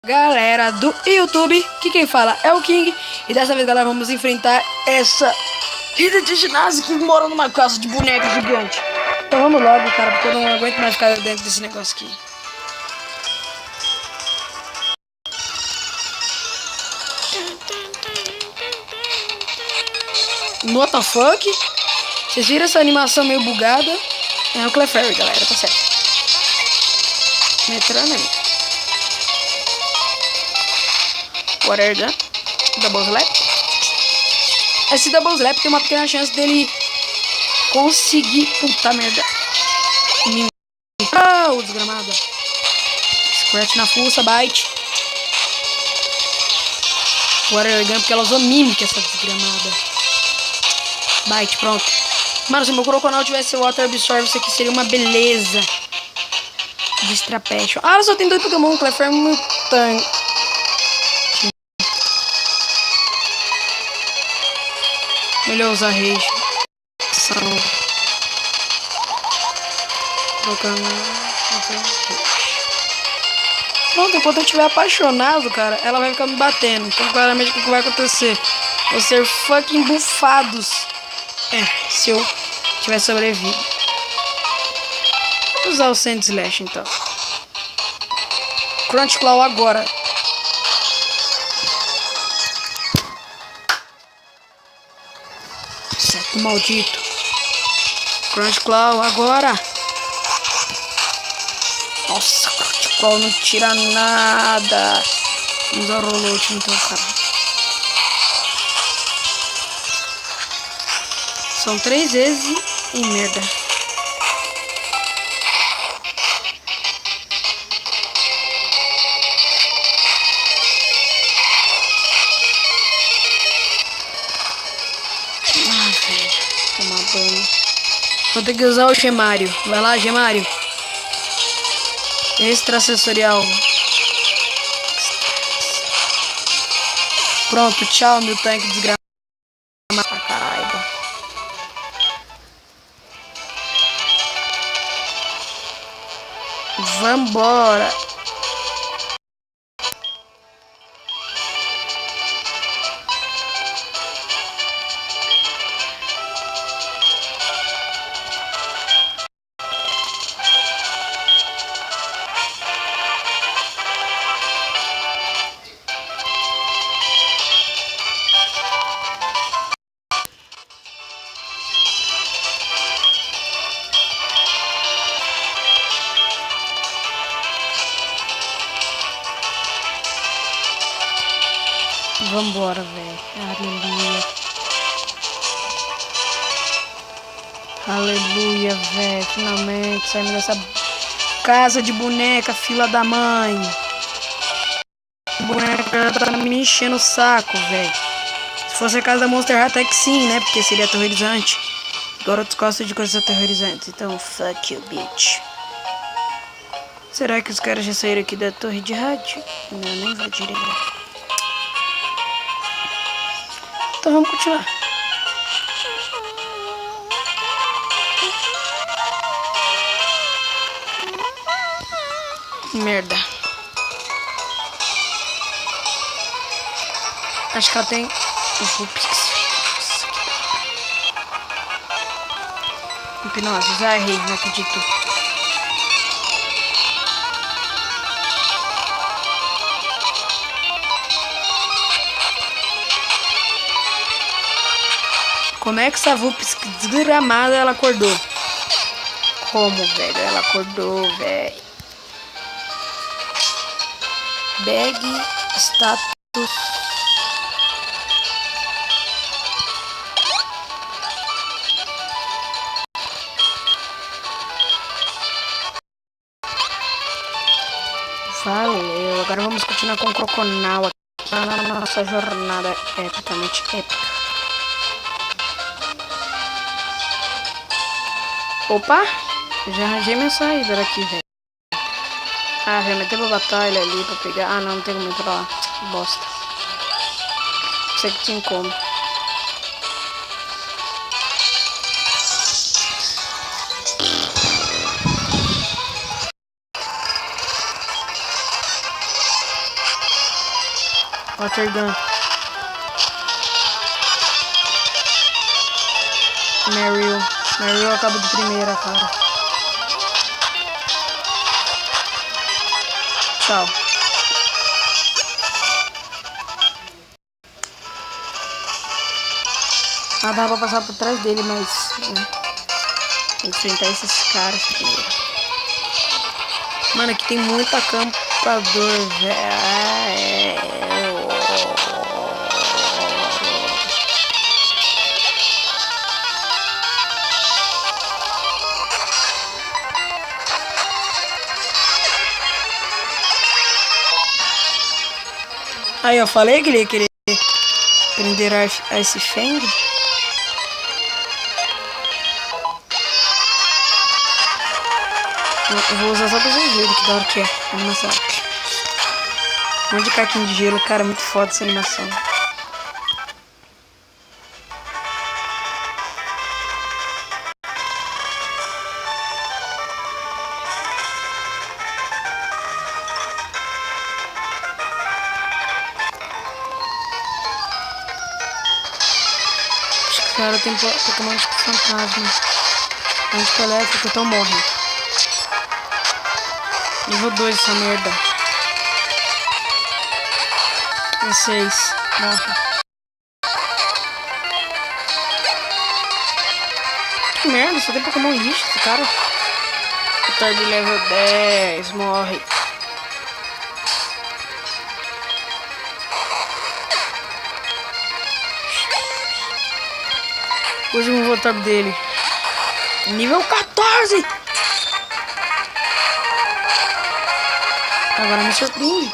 Galera do YouTube, que quem fala é o King. E dessa vez, galera, vamos enfrentar essa Rita de ginásio que mora numa casa de boneco gigante. Então vamos logo, cara, porque eu não aguento mais ficar dentro desse negócio aqui. What the fuck? Vocês viram essa animação meio bugada? É o Clefairy, galera, tá certo. Metrando aí. Water Gun. Double Slap. Esse Double Slap tem uma pequena chance dele conseguir... Puta merda. Ah, o desgramado. Scratch na fuça, bite. Water Gun, porque ela usou Mimic, essa desgramada. Bite, pronto. Mano, se meu Croconal tivesse Water Absorb, isso aqui seria uma beleza. Distrapetion. Ah, ela só tem 2 Pokémon, Clefairy e Mutang. Melhor usar Rage. Pronto, enquanto eu estiver apaixonado, cara, ela vai ficar me batendo. Então, claramente, o que vai acontecer? Vou ser fucking bufados. Se eu tiver sobrevivido. Vou usar o Sand Slash, então. Crunch Claw agora. Certo, maldito. Crunch Claw agora. Nossa, Crunch Claw não tira nada. Vamos usar o Rollout, então, cara. São 3 vezes e merda. Ai, velho. Tomar banho. Vou ter que usar o Gemário. Vai lá, Gemário. Extrasensorial. Pronto, tchau, meu tanque desgramado pra caralho. Vambora. Vambora, velho. Aleluia. Aleluia, velho. Finalmente saímos dessa casa de boneca, fila da mãe. A boneca tá me enchendo o saco, velho. Se fosse a casa da Monster High, até que sim, né? Porque seria aterrorizante. Agora tu gosta de coisas aterrorizantes. Então, fuck you, bitch. Será que os caras já saíram aqui da torre de rádio? Não, nem invadiram ainda. Então vamos continuar. Merda. Acho que ela tem Vulpix. Hipnose, já errei, não acredito. Como é que essa Vulpix desgramada ela acordou? Como, velho? Ela acordou, velho. Bag status. Valeu. Agora vamos continuar com o Croconal aqui na nossa jornada epicamente épica. Opa, já arranjei minha saída daqui, velho. Ah, já meteu pra batalha ali pra pegar. Ah, não tem como entrar lá. Bosta. Sei que tinha como. Water Gun. Meryl acaba de primeira, cara. Tchau. Ah, dá pra passar por trás dele, mas... Né, tem que enfrentar esses caras primeiro. Mano, aqui tem muito acampador, velho. Aí, eu falei que ele ia querer prender a esse Feng. Eu vou usar só pra vocês verem que da hora que é a animação. Um monte de caquinho de gelo, cara, muito foda essa animação. Acho que o cara tem Pokémon de fantasma. Anti-elétrico, então morre. Nível 2 essa merda. 16. Morre. Que merda, só tem Pokémon lixo esse cara. Vitor de level 10. Morre. Último Voltorb dele. Nível 14. Agora me surpreende.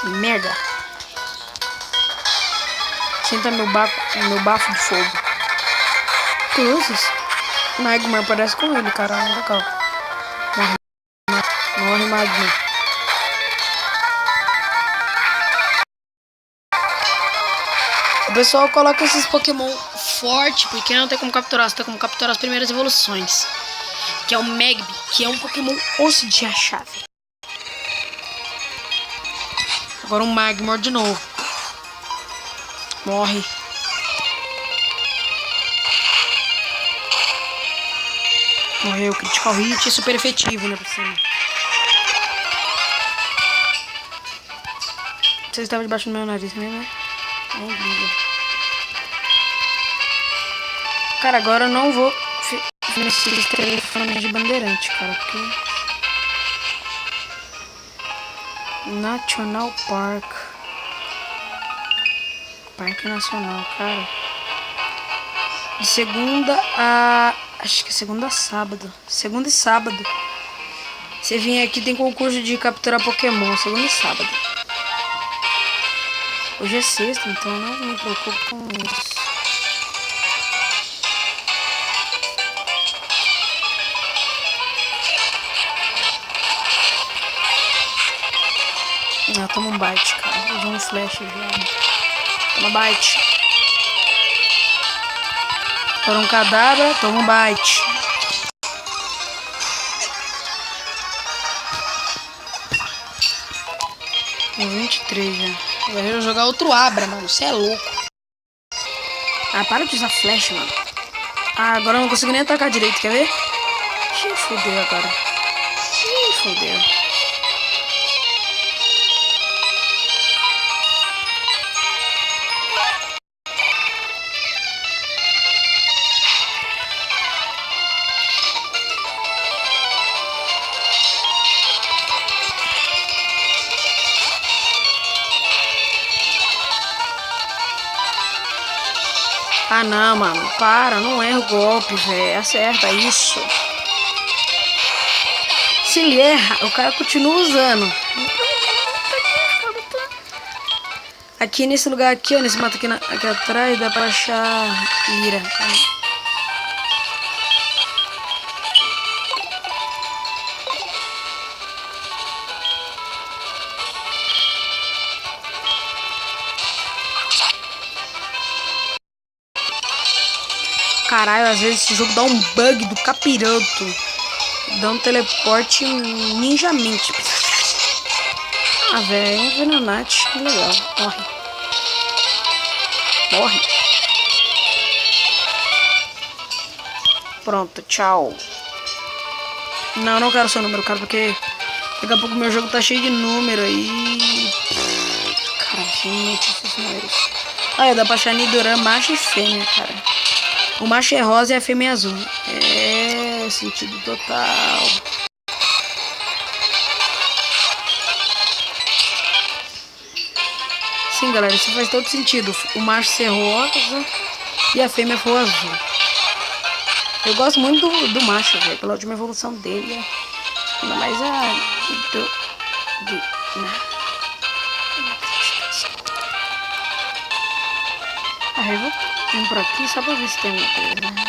Merda. Sinta meu bafo de fogo. Cruzes. Magmar parece com ele, caralho. Legal. Morre, Magmar. O pessoal coloca esses Pokémon fortes porque não tem como capturar. Você tem como capturar as primeiras evoluções. Que é o Magby, que é um Pokémon osso de achar, velho. Agora um Magmar de novo. Morre. Morreu. Critical hit. Super efetivo, né? Por cima. Você estava debaixo do meu nariz também, né? Não liga. Cara, agora eu não vou nesse telefone de bandeirante, cara. Porque... National Park. Parque Nacional, cara. De segunda a... Acho que é segunda a sábado. Segunda e sábado. Você vem aqui, tem concurso de capturar Pokémon. Segunda e sábado. Hoje é sexta, então eu não me preocupo com isso. Ah, toma um bite, cara. Vou usar um flash já. Toma bite. Para um cadabra, toma um bite. Com 23 já. Eu vou jogar outro Abra, mano. Você é louco. Ah, para de usar flash, mano. Ah, agora eu não consigo nem atacar direito, quer ver? Ih, fodeu agora. Ih, fodeu. Ah, não, mano. Para, não erra o golpe, velho. Acerta isso. Se ele erra, o cara continua usando. Aqui nesse lugar aqui, ó, nesse mato aqui atrás, dá pra achar ira. caralho. Às vezes esse jogo dá um bug do capiroto. Dá um teleporte ninjamente. Ah, velho, envenenante. Legal. Morre. Morre. Pronto, tchau. Não, não quero seu número, cara, porque daqui a pouco meu jogo tá cheio de número aí. Cara, realmente esses números. Olha, dá pra achar Nidoran macho e fêmea, cara. O macho é rosa e a fêmea é azul. É, sentido total. Sim, galera, isso faz todo sentido. O macho ser rosa e a fêmea for azul. Eu gosto muito do macho, velho, pela última evolução dele. Ainda mais a eu vou vir por aqui só pra ver se tem alguma coisa, né?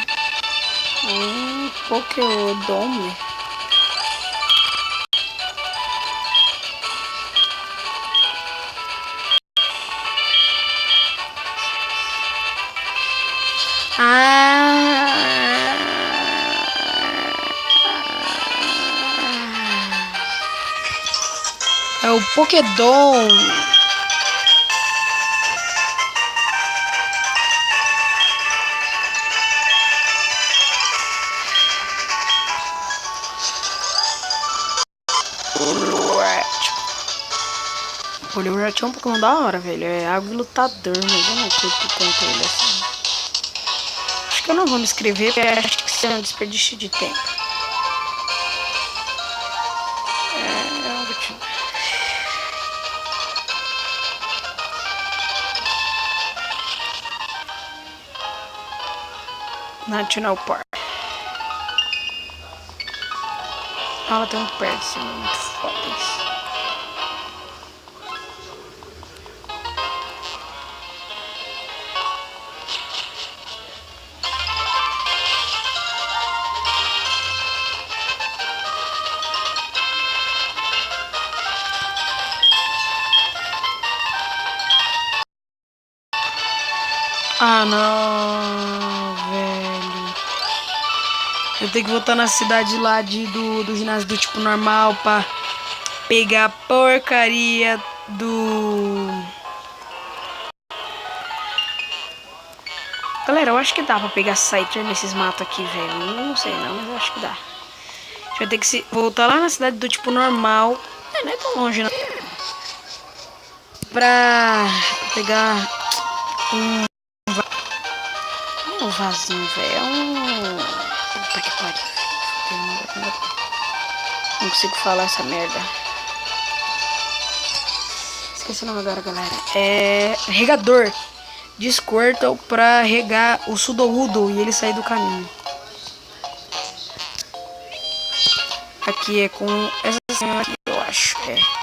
Pokédome. É o Pokédom. O Poliwrath é um Pokémon da hora, velho. É água e lutador, mas eu não curto tanto ele assim. Acho que eu não vou me inscrever, porque acho que isso é um desperdício de tempo. National Park. Ela tem um Percy, muito foda isso. Ah, não, velho. Eu tenho que voltar na cidade lá do ginásio do tipo normal pra pegar a porcaria do... Galera, eu acho que dá pra pegar Scyther nesses matos aqui, velho. Não sei não, mas eu acho que dá. A gente vai ter que voltar lá na cidade do tipo normal. Não é tão longe, não. Pra pegar um... Não é um vasinho, velho. É um... Puta que pariu. Não consigo falar essa merda. Esqueci o nome agora, galera. É... Regador de Squirtle pra regar o Sudowoodo e ele sair do caminho. Aqui é com essa senhora aqui, eu acho. É.